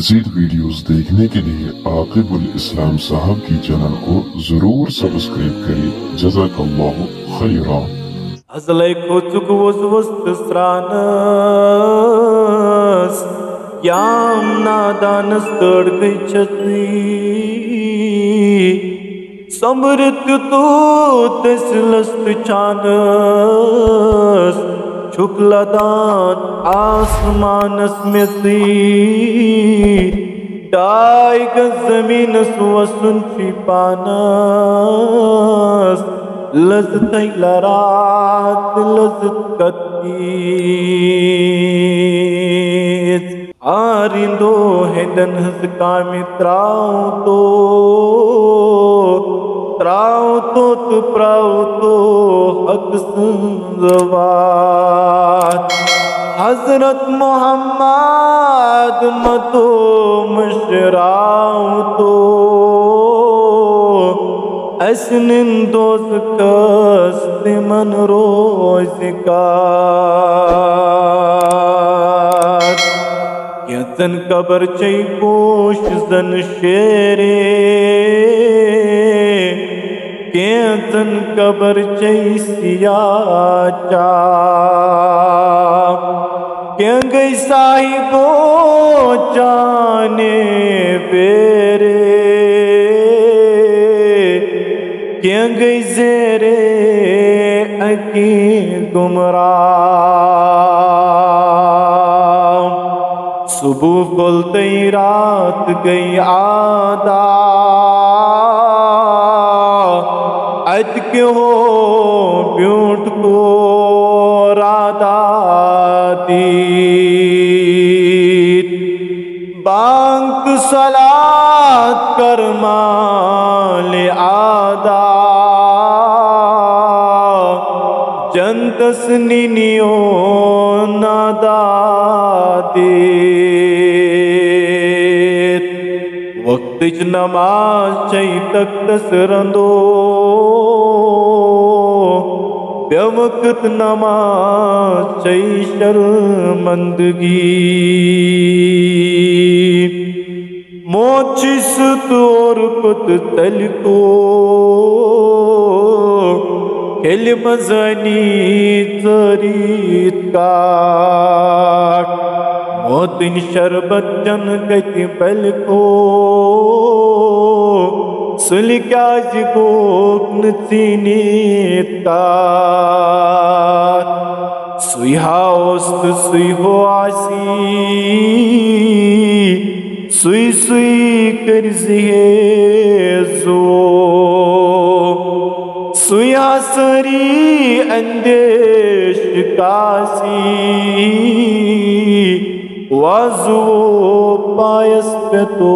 مزید ویڈیوز دیکھنے کے لیے عاقب الاسلام صاحب کی چینل کو ضرور سبسکرائب کریں۔ جزاک اللہ خیرا۔ ازلے کوچک وست سرانس یام نادانس تڑ گئی چھتی سمرت تو تسلست چانس چھکلا دان آسمانس میں تی ڈائی گز زمین سوسن چی پانس لذت لرات لذت کتیز آریندو ہیدن ہز کامی تراؤ تو پراؤ تو حق سنزوات حضرت محمد متو مشراؤ تو اسنن دوز کست من روزگار یزن قبر چی پوش زن شیرے کیزن قبر چی سیاہ چاپ کیا گئی صاحبو جانے بیرے کیا گئی زیرے اکی گمراہ صبح کھلتے رات گئی آدھا اج کیوں ہو بیوٹ کو رادا دید بانک صلات کرمال آدھا جنتس نینیو نادا دید وقت نماز چاہی تک تسرندو بے وقت نماز چاہی شرمندگی موچی ستور کت تل کو کھل مزانی تریت کاٹ موتن شربت جن گتی پل کو سلکاج گوک نتینیت کات سوی ہاوست سوی ہو آسی سوی سوی کرزی زو سوی آسری اندیش کاسی وازو پایس پہ تو